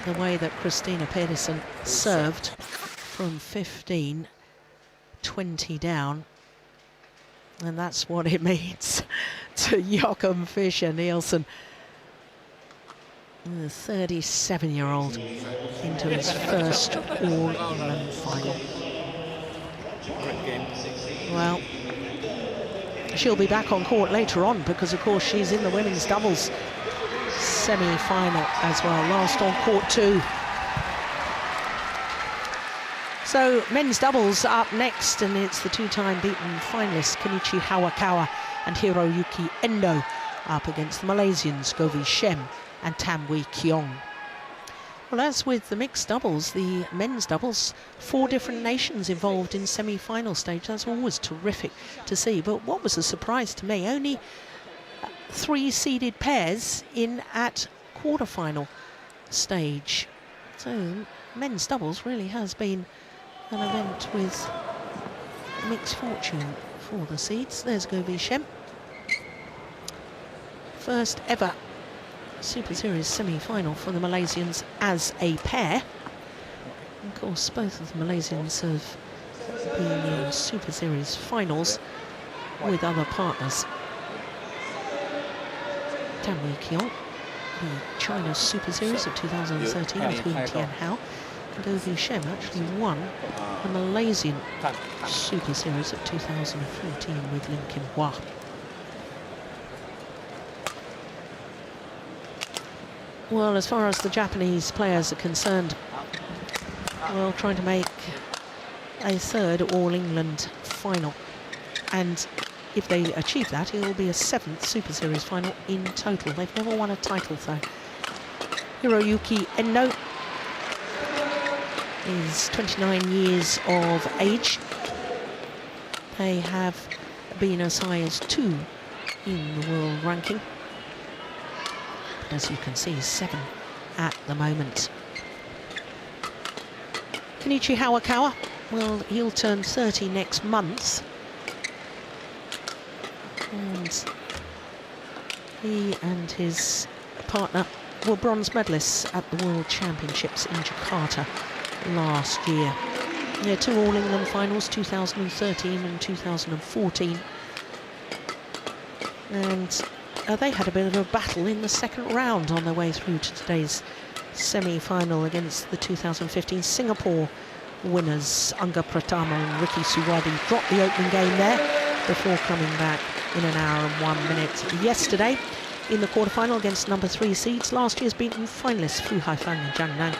the way that Christina Pedersen served from 15, 20 down. And that's what it means to Joachim Fischer-Nielsen, the 37-year-old, into his first all-England final. Well, she'll be back on court later on because, of course, she's in the women's doubles semi-final as well, last on court too. So men's doubles up next, and it's the two-time beaten finalists Kenichi Hayakawa and Hiroyuki Endo up against the Malaysians Govi Shem and Tamwi Kiong. Well, as with the mixed doubles, the men's doubles, 4 different nations involved in semi-final stage. That's always terrific to see. But what was a surprise to me, only 3 seeded pairs in at quarter-final stage. So men's doubles really has been an event with mixed fortune for the seeds. There's Govi Shem. First ever Super Series semi-final for the Malaysians as a pair. Of course, both of the Malaysians have been in Super Series finals with other partners. Tamwi Kiong, the China Super Series of 2013 between Tian Hao, and Govi Shem actually won the Malaysian Super Series of 2014 with Lim Kim Hwa. Well, as far as the Japanese players are concerned, well, trying to make a third All-England final. And if they achieve that, it will be a 7th Super Series final in total. They've never won a title, though. Hiroyuki Endo is 29 years of age. They have been as high as 2 in the world ranking. As you can see, 7 at the moment. Kenichi Hayakawa, well, he'll turn 30 next month. And he and his partner were bronze medalists at the World Championships in Jakarta last year. Yeah, 2 All-England finals, 2013 and 2014. And they had a bit of a battle in the second round on their way through to today's semi-final against the 2015 Singapore winners. Anga Pratama and Ricky Suwadi dropped the opening game there before coming back in 1 hour and 1 minute yesterday in the quarterfinal against number 3 seeds, last year's beaten finalists Fu Haifang and Zhang Nan.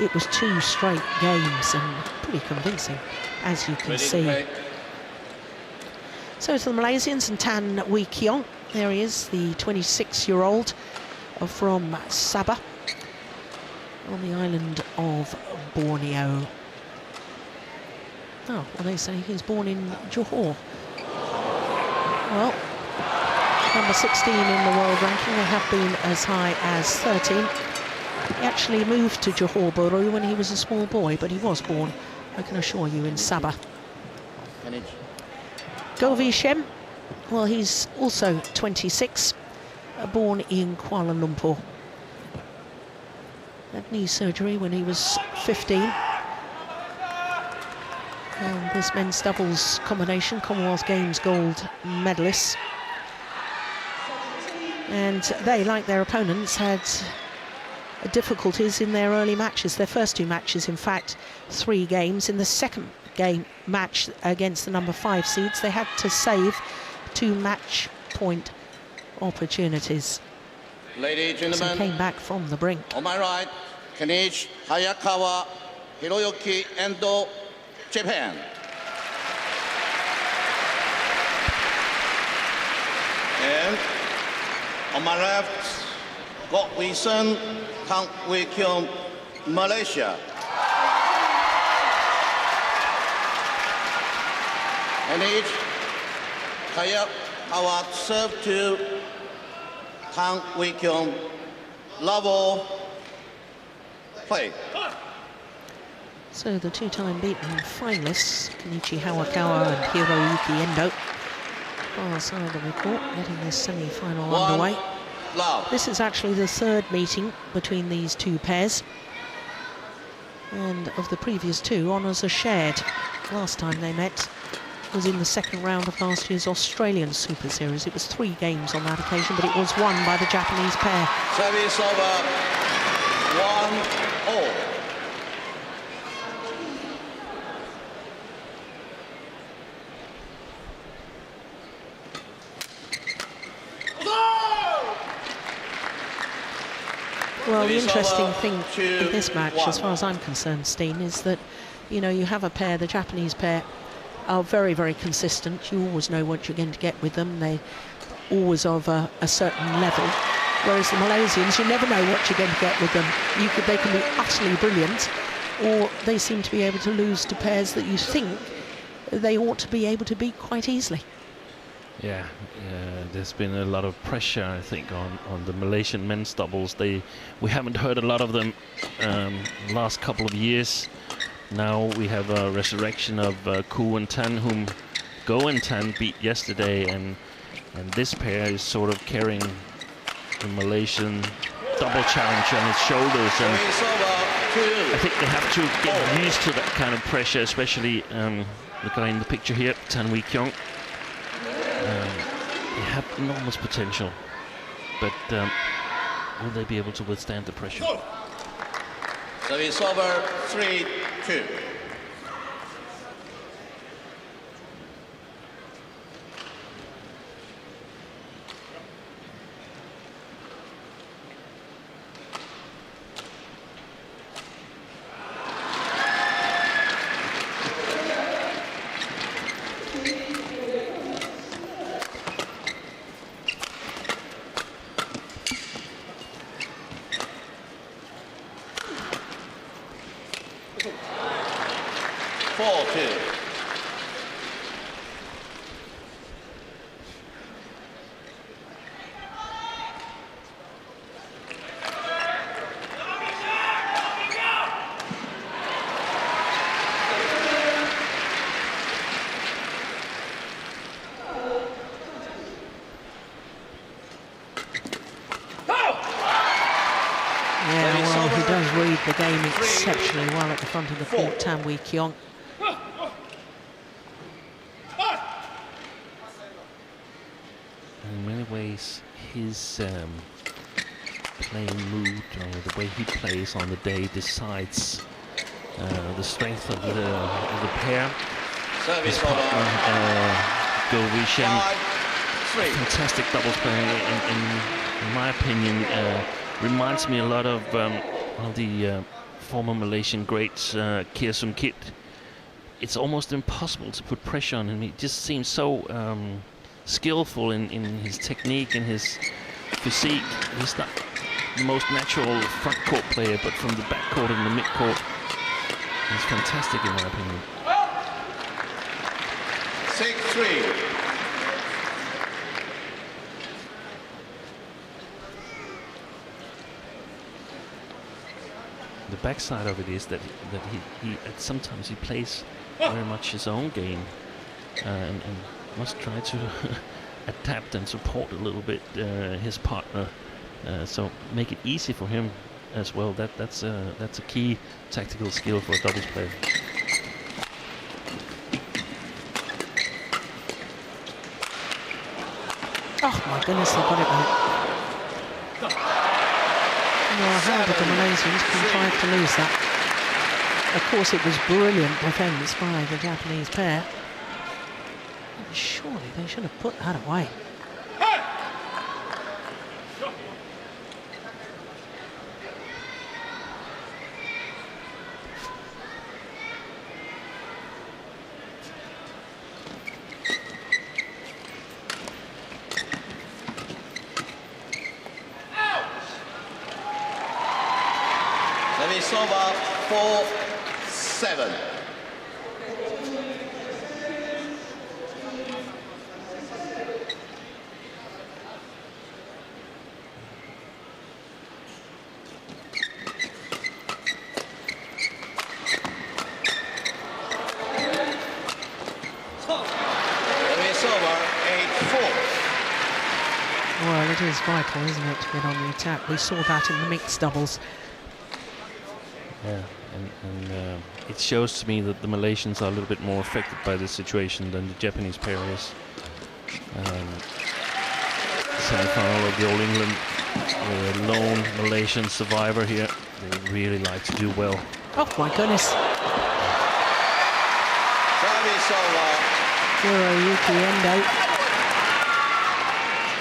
It was 2 straight games and pretty convincing, as you can see. So to the Malaysians and Tan Wee Kiong. There he is, the 26-year-old from Sabah on the island of Borneo. Oh, well, they say he's born in Johor. Well, number 16 in the world ranking. They have been as high as 13. He actually moved to Johor Bahru when he was a small boy, but he was born, I can assure you, in Sabah. Govi Shem. Well, he's also 26, born in Kuala Lumpur. Had knee surgery when he was 15. And this men's doubles combination, Commonwealth Games gold medalists. And they, like their opponents, had difficulties in their early matches. Their first 2 matches, in fact, 3 games. In the second game match against the number 5 seeds, they had to save 2 match point opportunities. Ladies and gentlemen, so came back from the brink. On my right, Kenichi Hayakawa, Hiroyuki Endo, Japan. And on my left, Govi Shem, Tamwi Kiong, Malaysia. And each Hayakawa serve to Tamwi Kiong, level play. So the 2-time beaten finalists, Kenichi Hayakawa and Hiroyuki Endo, far side of the court, getting this semi-final underway. Love. This is actually the 3rd meeting between these 2 pairs. And of the previous two, honours are shared. Last time they met was in the second round of last year's Australian Super Series. It was 3 games on that occasion, but it was won by the Japanese pair. Service over 1-all. Well, the interesting thing in this match, as far as I'm concerned, Steen, is that, you know, you have a pair, the Japanese pair are very, very consistent. You always know what you're going to get with them. They always of a certain level. Whereas the Malaysians, you never know what you're going to get with them. They can be utterly brilliant, or they seem to be able to lose to pairs that you think they ought to be able to beat quite easily. Yeah, there's been a lot of pressure, I think, on the Malaysian men's doubles. We haven't heard a lot of them last couple of years. Now we have a resurrection of Koo and Tan, whom Go and Tan beat yesterday, and this pair is sort of carrying the Malaysian double challenge on his shoulders, and I think they have to get used to that kind of pressure, especially the guy in the picture here, Tan Wee Kiong. They have enormous potential, but will they be able to withstand the pressure? Service over 3-2. The game exceptionally well at the front of the court, Tan Wee Kiong. In many ways, his playing mood, or the way he plays on the day, decides the strength of the pair. His partner, Go Wee Shem, fantastic doubles player, in my opinion, reminds me a lot of the former Malaysian greats, Kia Sum Kit. It's almost impossible to put pressure on him. He just seems so skillful in his technique and his physique. He's not the most natural front court player, but from the back court and the mid court, he's fantastic in my opinion. 6-3. The backside of it is that he sometimes he plays very much his own game, and must try to adapt and support a little bit his partner, so make it easy for him as well. That's a key tactical skill for a doubles player. Oh my goodness, they got it right. Well, how did the Malaysians contrive to lose that? Of course, it was brilliant defence by the Japanese pair. Surely they should have put that away. Service over 4-7. Service over 8-4. Well, it is vital, isn't it, to get on the attack. We saw that in the mixed doubles. Yeah, and it shows to me that the Malaysians are a little bit more affected by this situation than the Japanese pair is. Semi-final of the All England, the lone Malaysian survivor here. They really like to do well. Oh my goodness. Service over. Hiroyuki Endo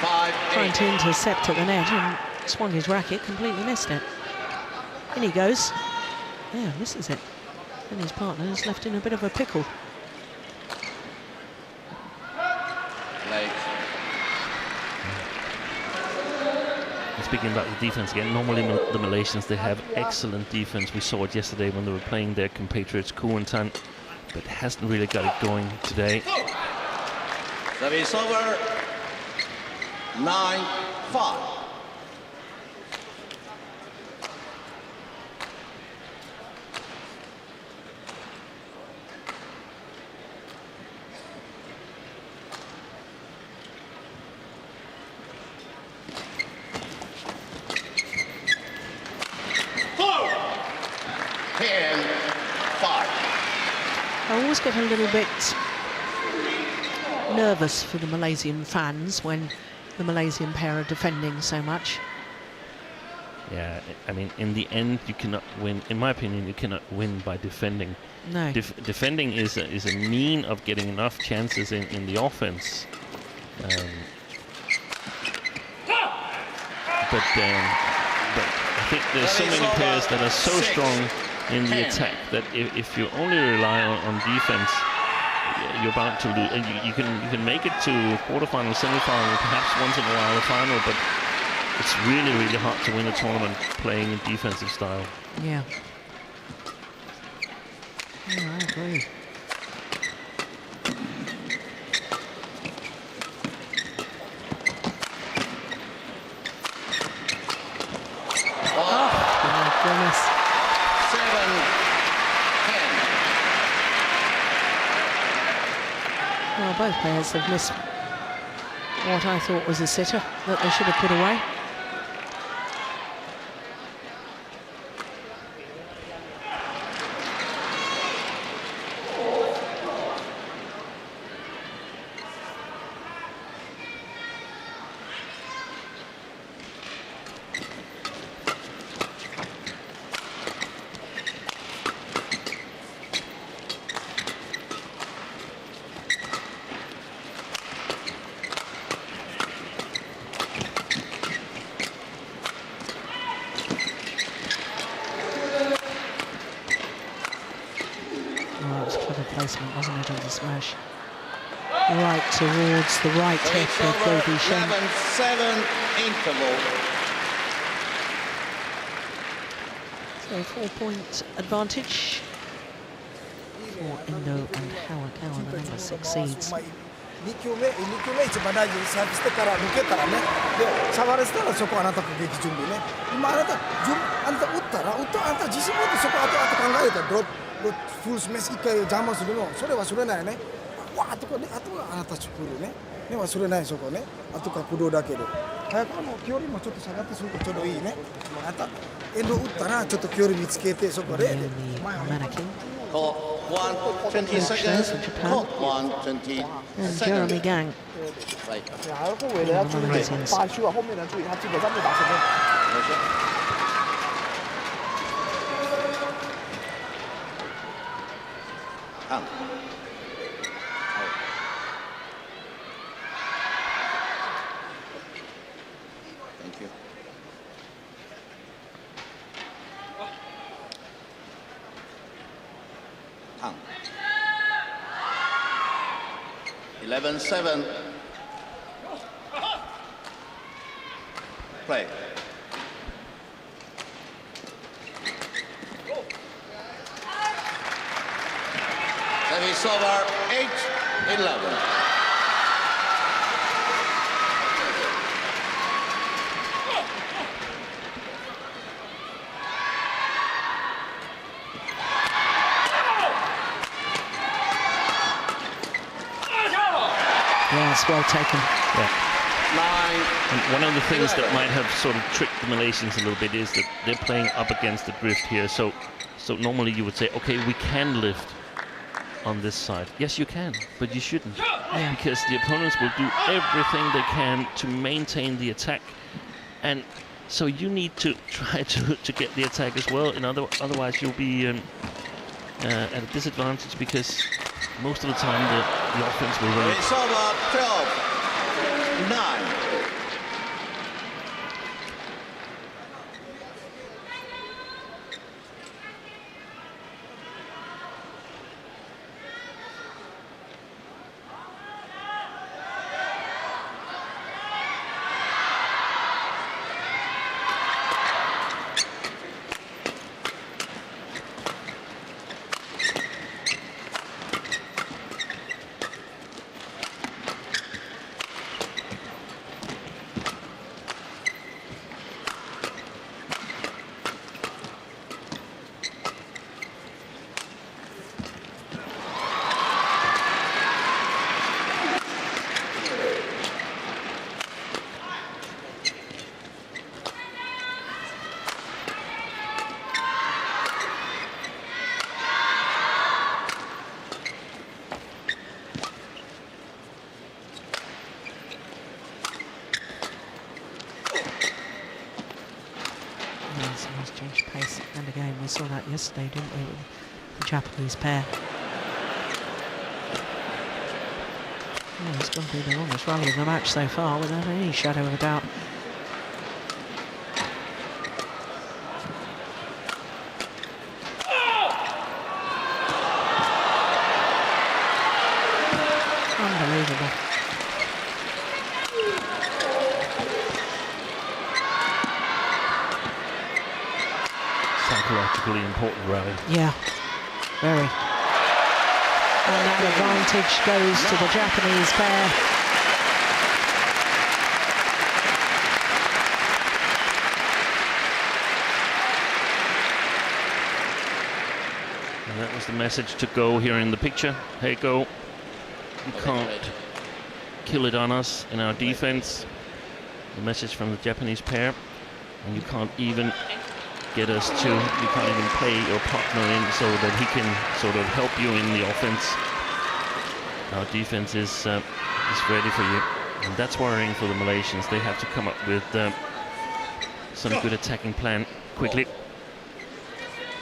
5-8. trying to intercept at the net and swung his racket, completely missed it. In he goes. Yeah, misses it. And his partner is left in a bit of a pickle. Late. And speaking about the defense again, normally the Malaysians, they have excellent defense. We saw it yesterday when they were playing their compatriots Kuantan, but hasn't really got it going today. Service over. 9-5. I always get a little bit nervous for the Malaysian fans when the Malaysian pair are defending so much. Yeah, I mean, in the end, you cannot win. In my opinion, you cannot win by defending. No. Defending is a mean of getting enough chances in the offense. But I think there's so many players that are so strong in the attack that if you only rely on defense, you're bound to lose. And you can make it to quarterfinal, semifinal, perhaps once in a while a final, but it's really, really hard to win a tournament playing in defensive style. Yeah. Yeah, I agree. Oh, my goodness. 7-10. Well, both players have missed what I thought was a sitter that they should have put away. Placement, wasn't it, of the smash? Right towards the right hip of Govi Shem. 11-7 interval. So 4-point advantage for Endo and Hayakawa, the number 6 seeds. 2球目一番大事にサービスでから抜けたらね、で触らせたらそこあなた攻撃準備ね。今あなた打ったらあなた自信持ってそこあと考えたらドロップフルスメス一回邪魔するのそれ忘れないね。わーっとこねあとはあなた作るね。ね忘れないそこね。あとから来るだけで。早く距離もちょっと下がってするとちょうどいいね。あなたエンド打ったらちょっと距離見つけてそこで。Caught 1, 20 seconds. Caught 1, 20 And seconds. Jeremy Gang. Right. 下個位你要注意，把球往後面注意，他基本上沒打成功。Thank you. Tang. 11-7. Play. Service over 8-11. Yes, well taken. Yeah. And one of the things that might have sort of tricked the Malaysians a little bit is that they're playing up against the drift here. So normally you would say, okay, we can lift on this side. Yes, you can, but you shouldn't. Yeah. Because the opponents will do everything they can to maintain the attack. And so you need to try to get the attack as well. And otherwise you'll be at a disadvantage, because most of the time the offense will win. It's over 12-9. Change pace, and again we saw that yesterday, didn't we, with the Japanese pair. It's going to be the longest rally of the match so far, without any shadow of a doubt. Unbelievable. Psychologically important rally. Yeah, very. And that advantage goes to the Japanese pair. And that was the message to Go here in the picture. Hey, Go, you can't kill it on us in our defense. The message from the Japanese pair. And you can't even get us to, you can't even play your partner in so that he can sort of help you in the offense. Our defense is ready for you, and that's worrying for the Malaysians. They have to come up with some good attacking plan quickly.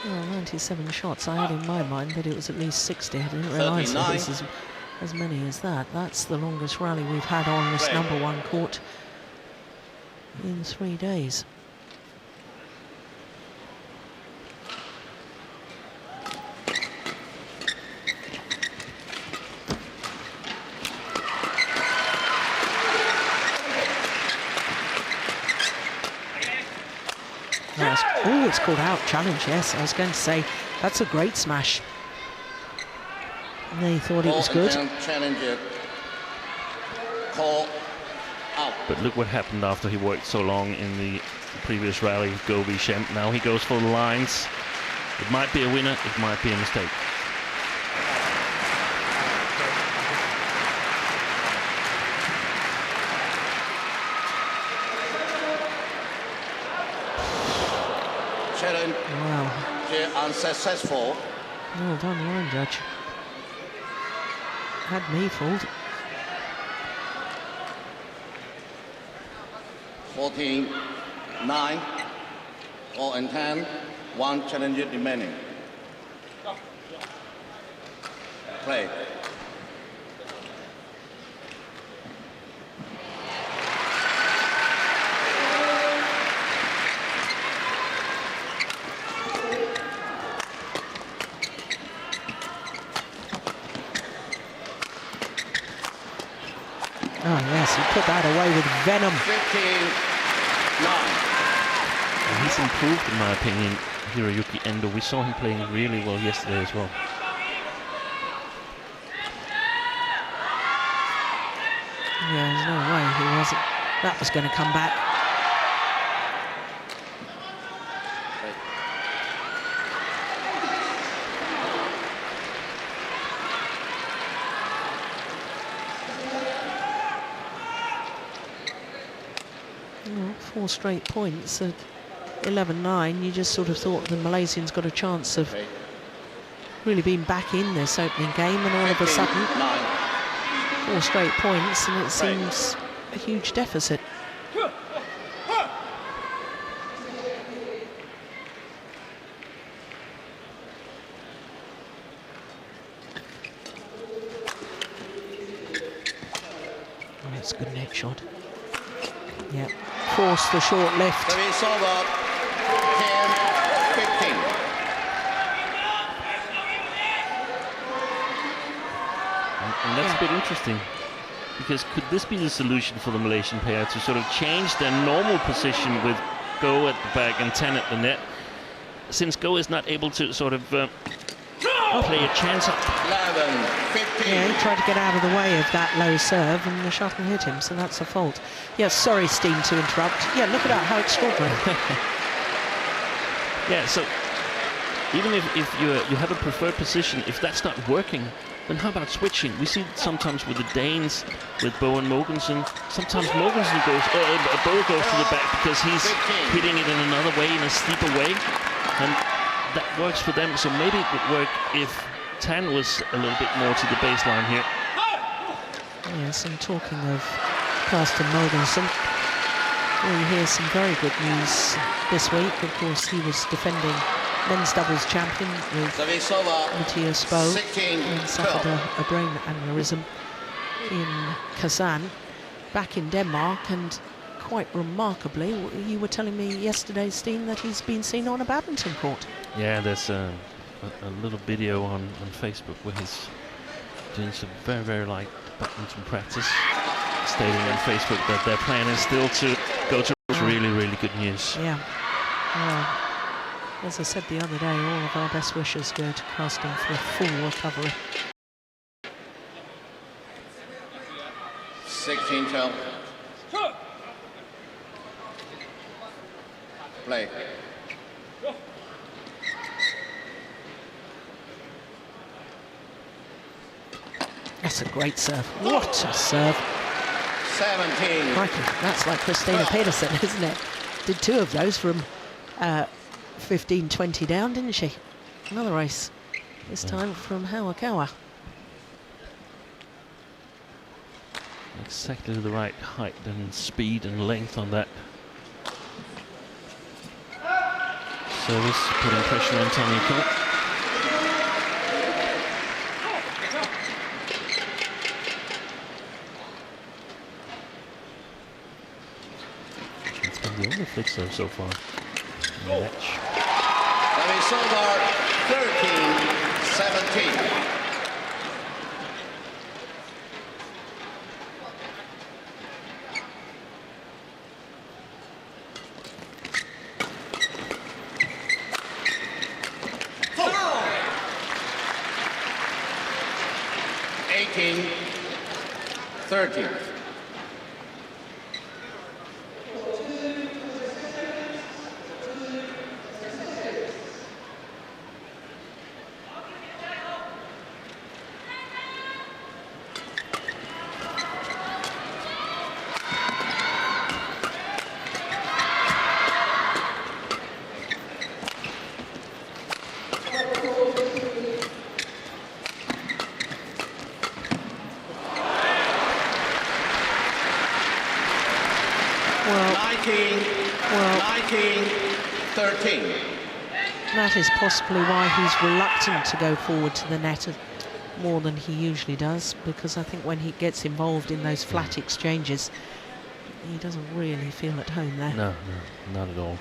Well, 97 shots. I had in my mind that it was at least 60. I didn't realise it was as many as that. That's the longest rally we've had on this #1 court in 3 days. Oh, it's called out. Challenge, yes. I was going to say, that's a great smash. And they thought it was good. Challenge it. Call out. But look what happened after he worked so long in the previous rally, Go v Shem. Now he goes for the lines. It might be a winner, it might be a mistake. Challenge. Wow. Unsuccessful. Well done, line judge. Had me fooled. 14-9. 4-10. 1 challenge remaining. Play. Oh yes, he put that away with venom. 15-9. And he's improved, in my opinion, Hiroyuki Endo. We saw him playing really well yesterday as well. Yeah, there's no way that was going to come back. 4 straight points at 11-9. You just sort of thought the Malaysians got a chance of really being back in this opening game, and all of a sudden 4 straight points, and it seems a huge deficit. That's a good net shot. Yeah, force the short left. Service over. 10-15. And that's a bit interesting, because could this be the solution for the Malaysian pair to sort of change their normal position with Go at the back and Tan at the net, since Go is not able to sort of play a chance up. 11-15. Yeah, he tried to get out of the way of that low serve, and the shuttle hit him, so that's a fault. Yeah, sorry, Steen, to interrupt. Yeah, look at that, how extraordinary. Yeah, so even if you have a preferred position, if that's not working, then how about switching? We see it sometimes with the Danes, with Bo and Mogensen. Sometimes Mogensen goes, Bo goes to the back because he's hitting it in another way, in a steeper way, and that works for them. So maybe it would work if Tan was a little bit more to the baseline here. Yes, and talking of Carsten Mogensen, well, you hear some very good news this week. Of course, he was defending men's doubles champion with Service over. Matthias Bo, 16-12. and suffered a brain aneurysm in Kazan, back in Denmark, and quite remarkably, you were telling me yesterday, Steen, that he's been seen on a badminton court. Yeah, there's a little video on Facebook where he's doing some very, very light badminton practice, stating on Facebook that their plan is still to go to really, really good news. Yeah. Well, as I said the other day, all of our best wishes go to Carsten for a full recovery. 16-12. Play. That's a great serve. What a serve. 17. Crikey, that's like Christina Pedersen, isn't it? Did 2 of those from 15-20 down, didn't she? Another ace, this time from Hayakawa. Exactly the right height and speed and length on that service, putting pressure on Taniko. It's been the only flick serve so far in the match. Service over. 13-17. That is possibly why he's reluctant to go forward to the net more than he usually does, because I think when he gets involved in those flat exchanges, he doesn't really feel at home there. No, not at all.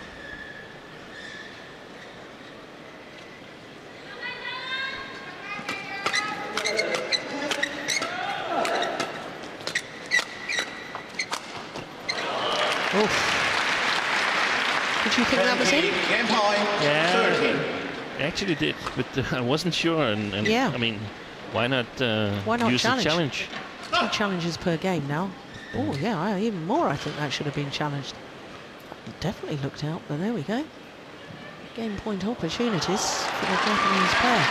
Oof. Did you think that was him? Yeah, I actually did, but I wasn't sure. And yeah. I mean, why not use challenge? the challenge? 2 challenges per game now. Oh yeah, even more. I think that should have been challenged. Definitely looked out, but there we go. Game point opportunities for the Japanese pair.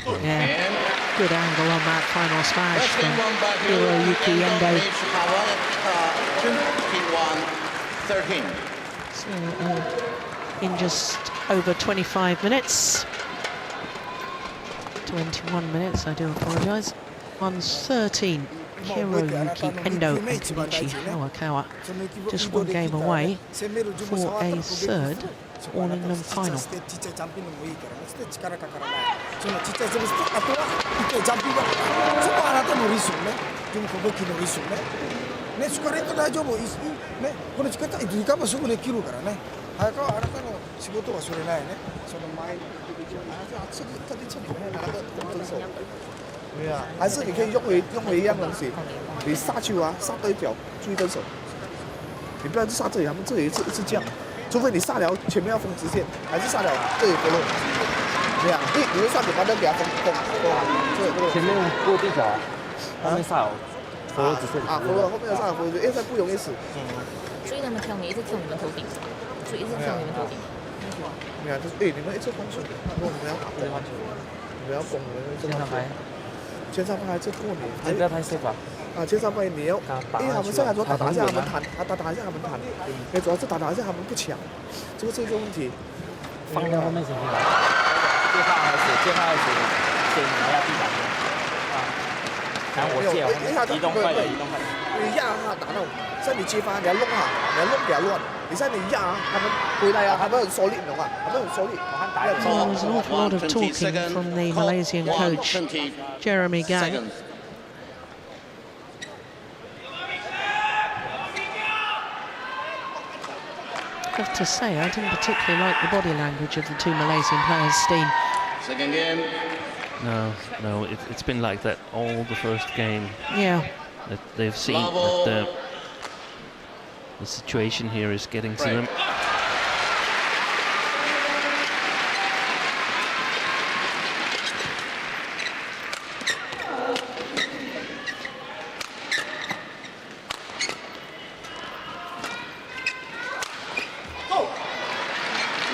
Yeah, good angle on that final smash from Hiroyuki Endo. 21-13. So in just over 25 minutes, 21 minutes, I do apologise. 1:13. Hiroyuki Endo and Kenichi Hayakawa. Just one game away for a third all-England final. そのちっちゃいセブンスとあとは一回ジャンピングがそこはあなたのリスクねでも動きのリスクねね疲れと大丈夫ねこの力いつにかもすぐできるからね早川あなたの仕事はそれないねその前に啊，这个特别这里面拿的分手，对啊，还是你可以用回一样东西，你杀球啊，杀对角注意分手，你不要杀这里，他们这里一直这样，除非你杀了前面要封直线，还是杀了这里follow，对啊，你会杀你把那给他封，前面过对角，后面杀了follow直线啊，follow后面要杀了follow，因为这不容易死。所以他们挑你一直挑你们头顶，所以一直挑你们头顶。对啊，就是你们一直防守，如果你们要打对方球，你们要攻，你们这样拍，前上拍这过你，不要太 safe 啊。啊，前上拍你要，因为他们上来说打一下他们弹，打一下他们弹，哎，主要是打一下他们不抢，这个是一个问题。放在后面先进来，接发开始，先拿下地板啊，然后我接移动快点，你压他打到，像你接发你要弄啊，你要弄给他乱。你像你压啊，他们回来啊，他们很solid的话，他们很solid。There was an awful lot of talking from the Malaysian coach, Jeremy Gang. I have to say, I didn't particularly like the body language of the two Malaysian players, Steen. Second game. No, it's been like that all the first game. Yeah. That they've seen that the situation here is getting to them.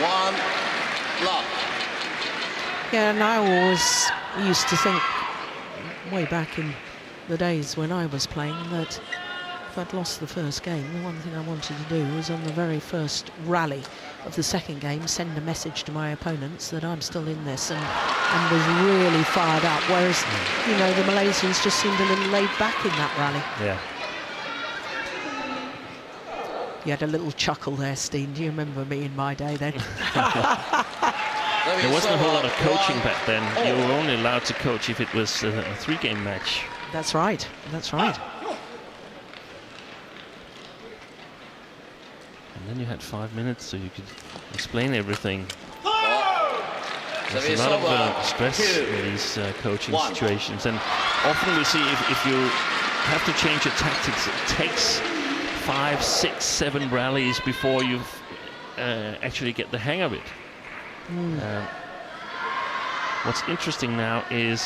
One block. Yeah, and I always used to think, way back in the days when I was playing, that if I'd lost the first game, the one thing I wanted to do was on the very first rally of the second game send a message to my opponents that I'm still in this and was really fired up, whereas you know the Malaysians just seemed a little laid back in that rally. Yeah. You had a little chuckle there, Steen. Do you remember me in my day then? There wasn't a whole lot of coaching back then. You were only allowed to coach if it was a three-game match. That's right. That's right. And then you had 5 minutes, so you could explain everything. There's a lot of stress in these coaching situations, and often we see if you have to change your tactics, it takes 5, 6, 7 rallies before you actually get the hang of it. What's interesting now is,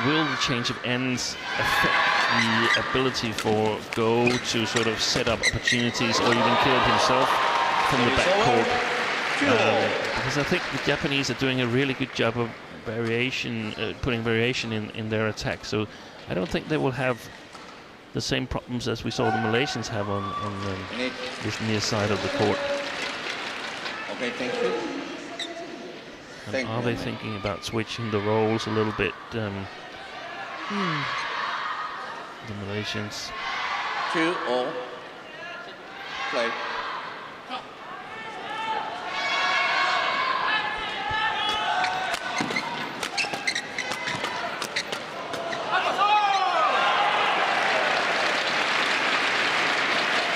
will the change of ends affect the ability for Go to sort of set up opportunities or even kill himself from the backcourt? Because I think the Japanese are doing a really good job of variation, putting variation in their attack. So I don't think they will have the same problems as we saw the Malaysians have on this near side of the court. Okay, thank you. And are they thinking about switching the roles a little bit? The Malaysians. 2-all. Play.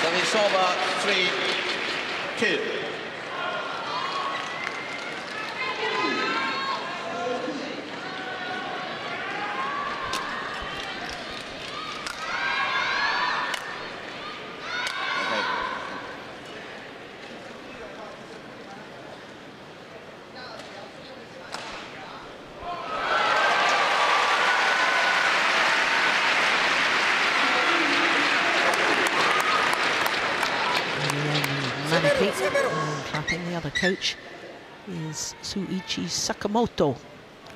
Service over 3-2. Clapping. The other coach is Suichi Sakamoto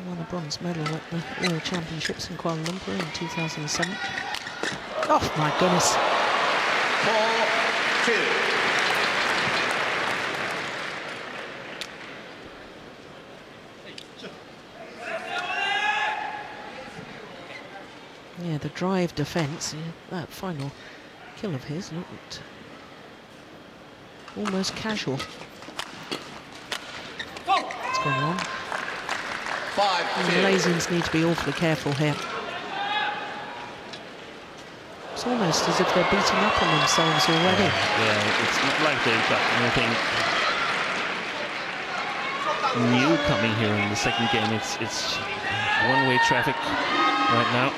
Won a bronze medal at the World Championships in Kuala Lumpur in 2007. Oh my goodness. 4-2. Yeah, the drive defence, that final kill of his looked almost casual. It's gone wrong. 5-2. The Malaysians need to be awfully careful here. It's almost as if they're beating up on themselves already. Yeah, it's not like they've got anything new coming here in the second game. It's one-way traffic right now.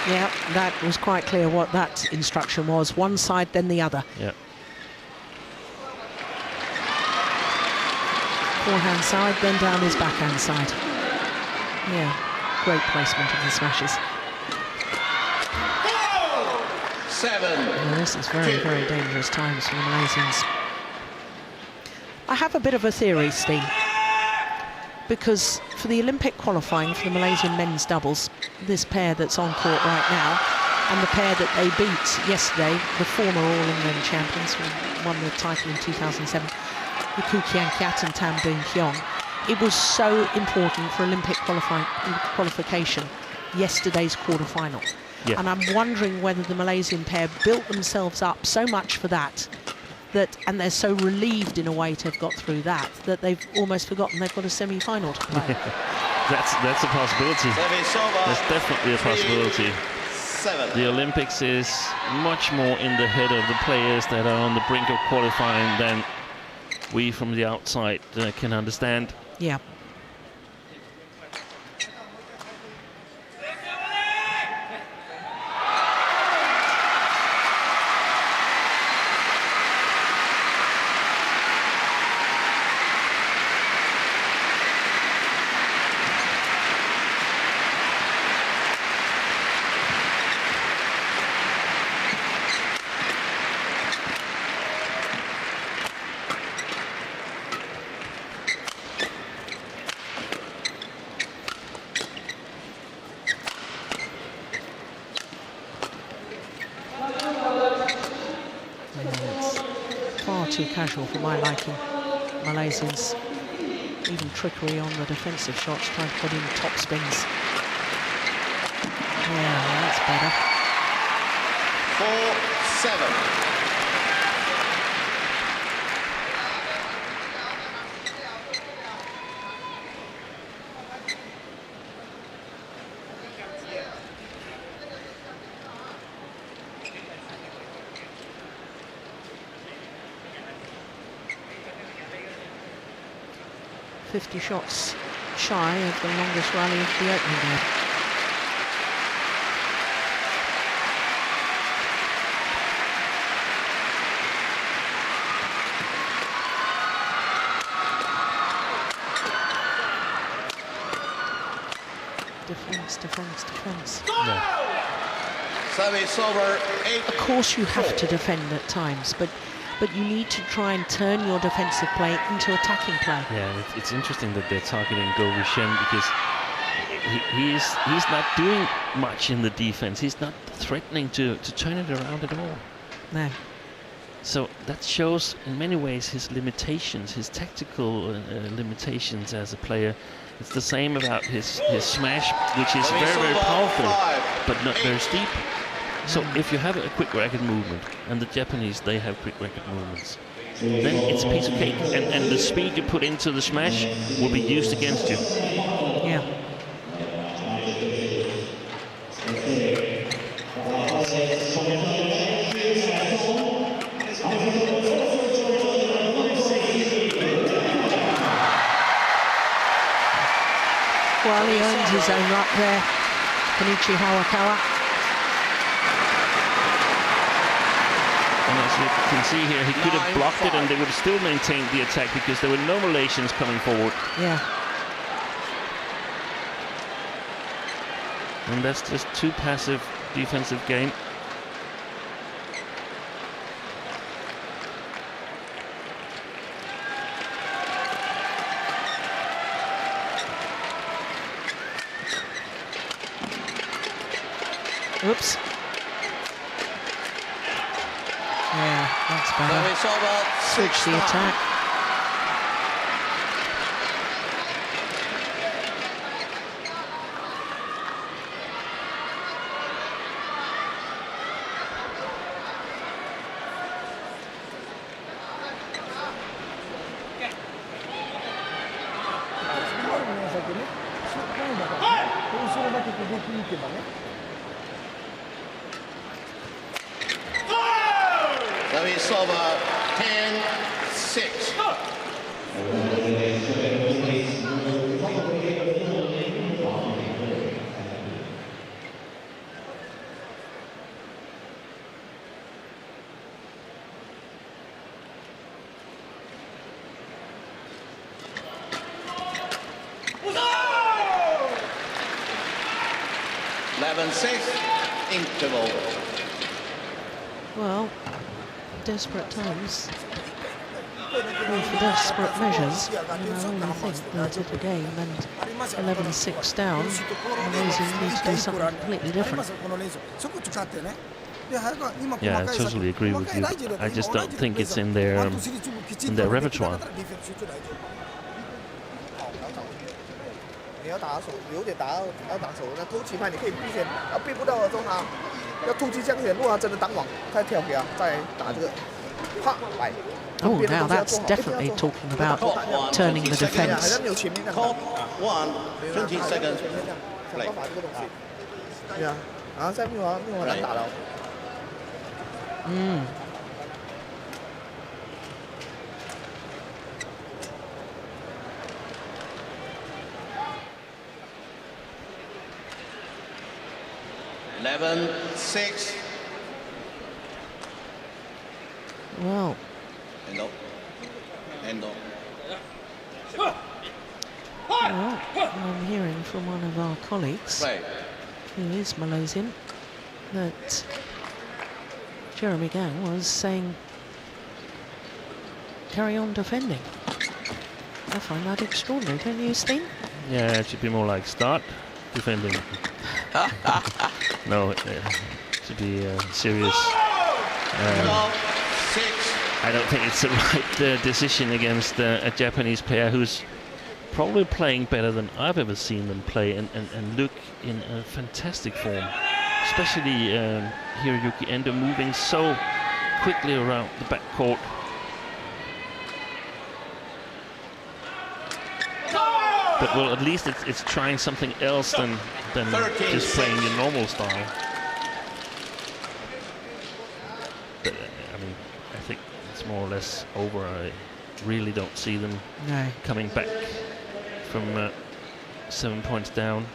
Yeah, that was quite clear what that instruction was. One side, then the other. Yeah. Forehand side, then down his backhand side. Yeah, great placement of the smashes. 7. Well, this is very, very dangerous times for the Malaysians. I have a bit of a theory, Steve, because for the Olympic qualifying for the Malaysian men's doubles, this pair that's on court right now, and the pair that they beat yesterday, the former All-England champions who won the title in 2007, Kiong and Tam Boon Kiong, it was so important for Olympic qualification, yesterday's quarter-final. Yeah. And I'm wondering whether the Malaysian pair built themselves up so much for that, and they're so relieved in a way to have got through that they've almost forgotten they've got a semi-final to play. That's a possibility. That's definitely a possibility. 7. The Olympics is much more in the head of the players that are on the brink of qualifying than we from the outside can understand. Yeah. Too casual for my liking. Malaysians even trickery on the defensive shots, trying to put in top spins. Yeah, that's better. 4-7. 50 shots shy of the longest rally of the opening game. Defense, defense, defense. Yeah. Service over 8. Of course you have to defend at times, but you need to try and turn your defensive play into attacking play. Yeah, it's interesting that they're targeting Govi Shem because he's not doing much in the defense. He's not threatening to turn it around at all. No. So that shows in many ways his limitations, his tactical limitations as a player. It's the same about his smash, which is very, very powerful, but not very steep. So if you have a quick racket movement, and the Japanese, they have quick racket movements, then it's a piece of cake, and the speed you put into the smash will be used against you. Yeah. Well, he earned his own luck there. Kenichi Hayakawa. And as you can see here, he could have blocked it and they would have still maintained the attack because there were no Malaysians coming forward. Yeah. And that's just too passive defensive game. Oops. Yeah, that's better. So it's over Switch the attack. So it's over 10-6. Interval. Well, desperate times call for desperate measures, and I really think that if a game and 11-6 down, Malaysia need to do something completely different. Yeah, I totally agree with you. I just don't think it's in their repertoire. 你要打手，有点打手，那突起派你可以避先，避不到的时候他要突击这样选，如果他真的挡网，再跳给他，再打这个，啪来。Oh, now that's definitely talking about turning the defence. Court 1, 20 seconds. Play. 对啊，然后再没有难打了。Mm. Well, Endo. well, I'm hearing from one of our colleagues, who is Malaysian, that Jeremy Gang was saying, carry on defending. I find that extraordinary, don't you, Steen? Yeah, it should be more like start defending. No, it should be serious. I don't think it's the right decision against a Japanese player who's probably playing better than I've ever seen them play and look in a fantastic form. Especially Hiroyuki Endo moving so quickly around the backcourt. But well, at least it's trying something else than just playing the normal style. But I mean, I think it's more or less over. I really don't see them coming back from 7 points down.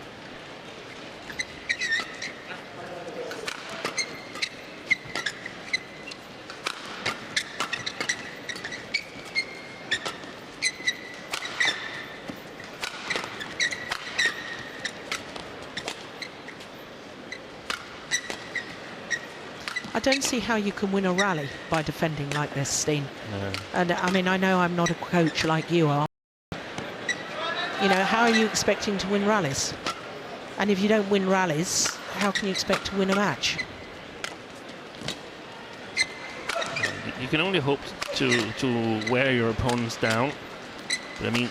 I don't see how you can win a rally by defending like this, Steen. No. And I mean, I know I'm not a coach like you are. You know, how are you expecting to win rallies? And if you don't win rallies, how can you expect to win a match? You can only hope to wear your opponents down. But I mean,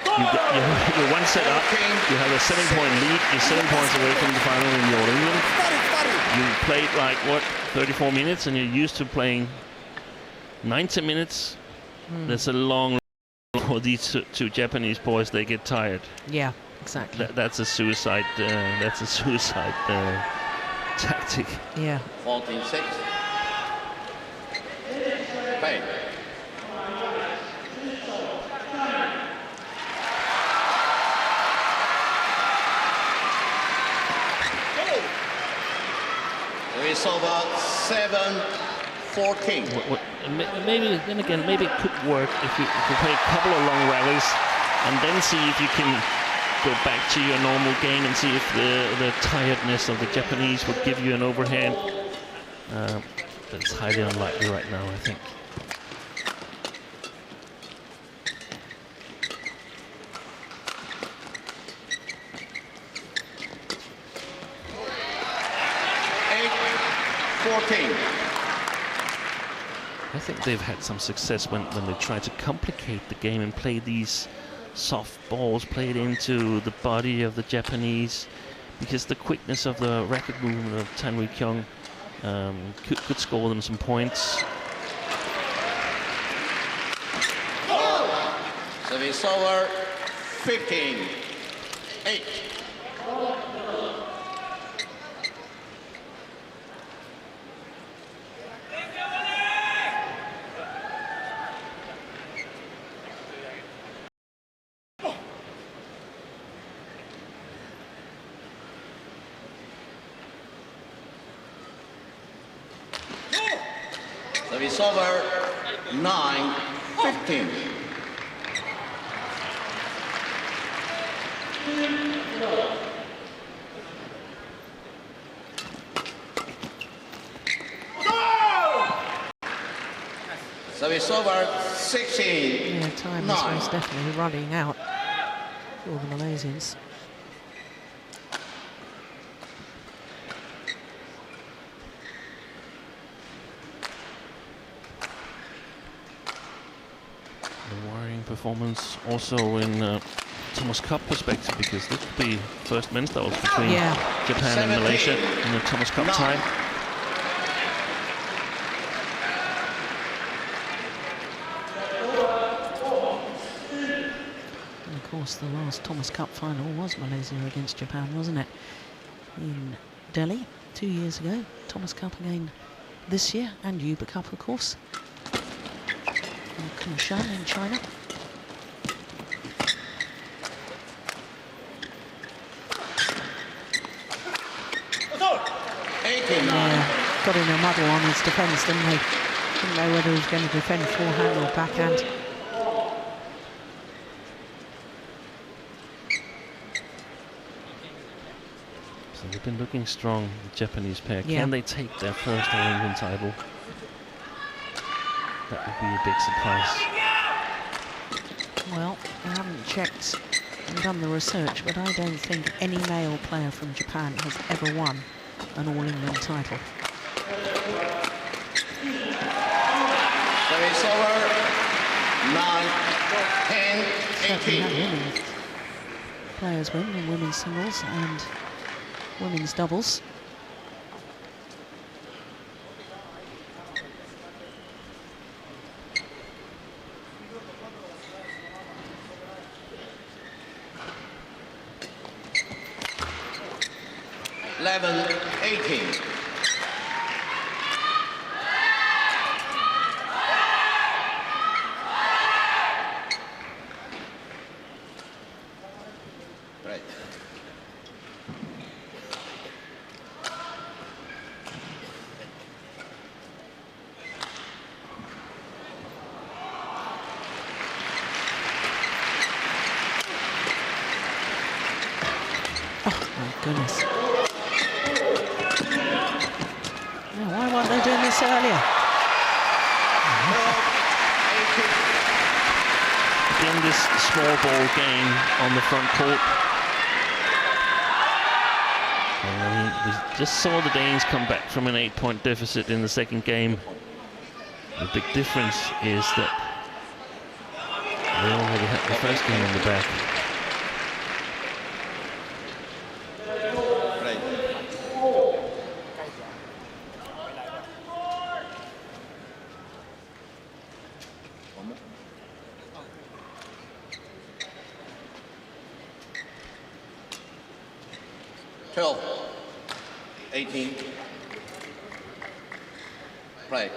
you're one set up, you have a 7-point lead, you're 7 points away from the final in the All England. You played like, what, 34 minutes, and you're used to playing 90 minutes. That's a long for these two Japanese boys. They get tired. Yeah, exactly. That's a suicide. That's a suicide tactic. Yeah. 14-6. Play. Service over 7-14. Maybe then again, maybe it could work if you play a couple of long rallies and then see if you can go back to your normal game and see if the tiredness of the Japanese would give you an overhand. But it's highly unlikely right now, I think. I think they've had some success when they try to complicate the game and play these soft balls played into the body of the Japanese, because the quickness of the racket movement of Kiong could score them some points. Service over 15-8. Service over 9-15. Service over 16. Yeah, time is definitely running out for the Malaysians. Performance also in Thomas Cup perspective, because this will be first men's doubles between Japan and Malaysia in the Thomas Cup time. And of course, the last Thomas Cup final was Malaysia against Japan, wasn't it? In Delhi 2 years ago. Thomas Cup again this year, and Yuba Cup, of course, in Kunshan in China. Yeah, got in a muddle on his defence, didn't he? Didn't know whether he was going to defend forehand or backhand. So they've been looking strong, the Japanese pair. Yeah. Can they take their first All-England title? That would be a big surprise. Well, I haven't checked and done the research, but I don't think any male player from Japan has ever won an All-England title. Service over 9-10-18. Women players win in women's singles and women's doubles. Right. Oh my goodness. Now, why weren't they doing this earlier? Again, this small ball game on the front court. And we just saw the Danes come back from an 8-point deficit in the second game. The big difference is that they already had the first game in the back. Play.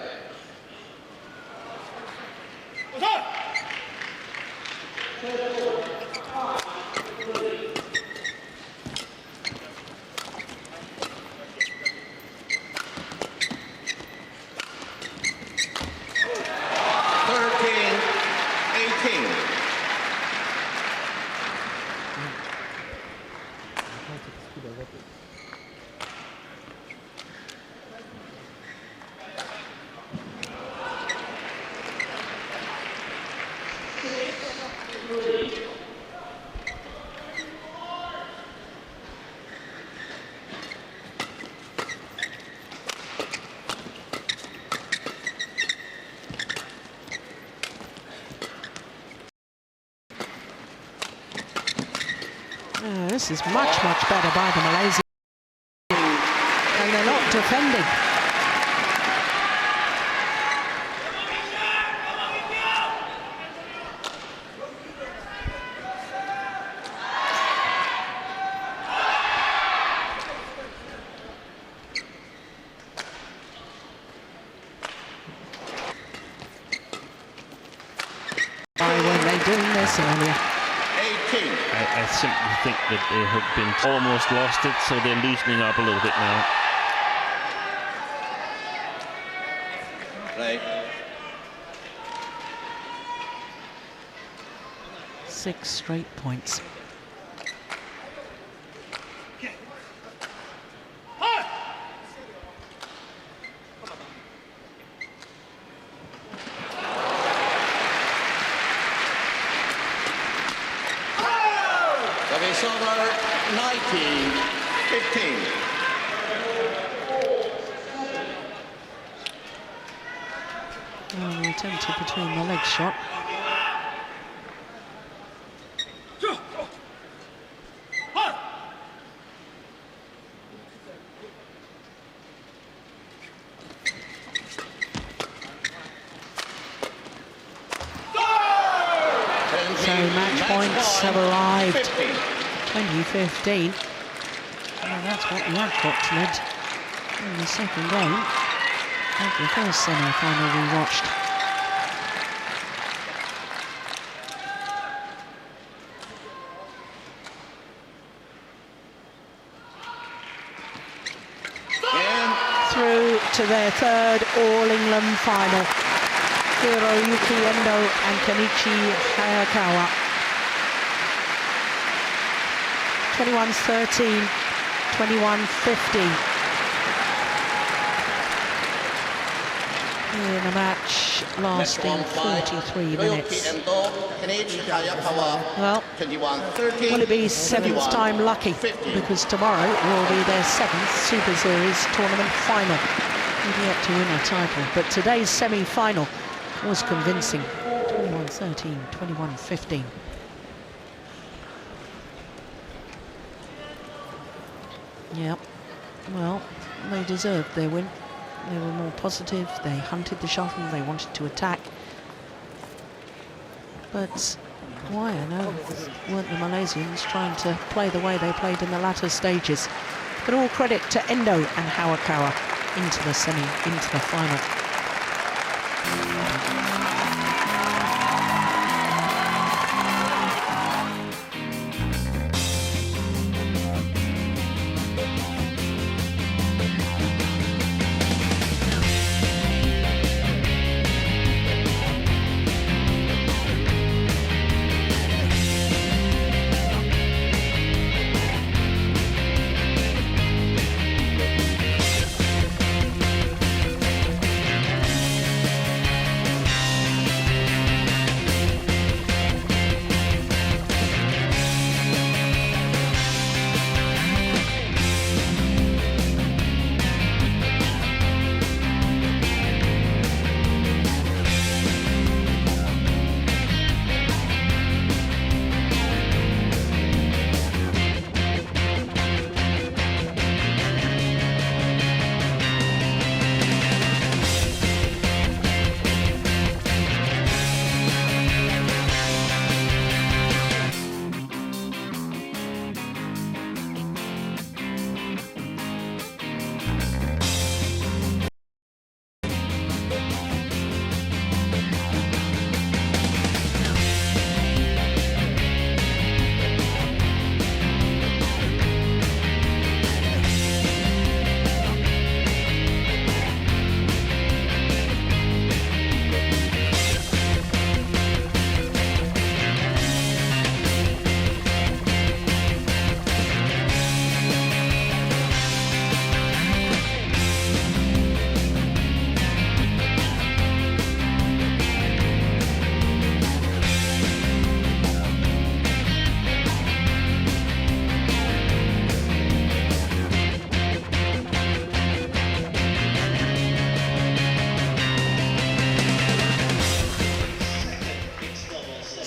This is much better by the Malaysians. And they're not defending. Why weren't they doing this earlier? 18. I simply think that they have been almost lost it, so they're loosening up a little bit now. Play. 6 straight points. Service over 19-15. Oh, he attempted between the legs shot. So match points have arrived. 2015. Well, that's what the Adcock led in the second game of the first semi-final we watched. Through to their third All-England final. Hiroyuki Endo and Kenichi Hayakawa. 21-13, 21-15. In a match lasting 43 minutes. Well, will it be 7th time lucky? Because tomorrow will be their 7th Super Series tournament final. We've yet to win a title, but today's semi-final was convincing. 21-13, 21-15. Yep, well, they deserved their win. They were more positive, they hunted the shuttle, they wanted to attack. But why on earth weren't the Malaysians trying to play the way they played in the latter stages? But all credit to Endo and Hayakawa into the final.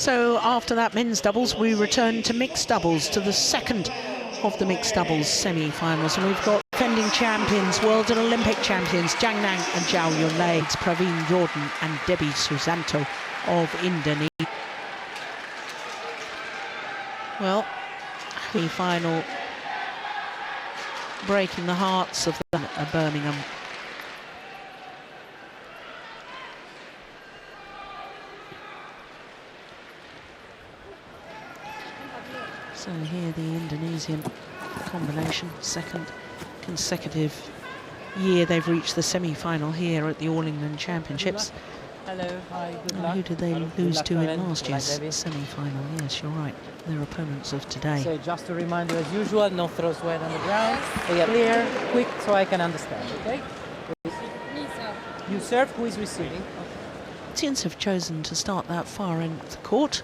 So after that men's doubles, we return to mixed doubles, to the second of the mixed doubles semi-finals, and we've got defending champions, world and Olympic champions Jang Nang and Zhao Yunlei, Praveen Jordan and Debbie Susanto of Indonesia. Well, the final breaking the hearts of Birmingham. So here the Indonesian combination, second consecutive year they've reached the semi-final here at the All England Championships. Hello, hi, good And luck. who did they lose to in last year's David. semi-final? Yes, you're right. They're opponents of today. So just to remind you, as usual, no throws wide on the ground. Clear, quick, so I can understand, okay? You serve, who is receiving? Indians have chosen to start that far end of the court.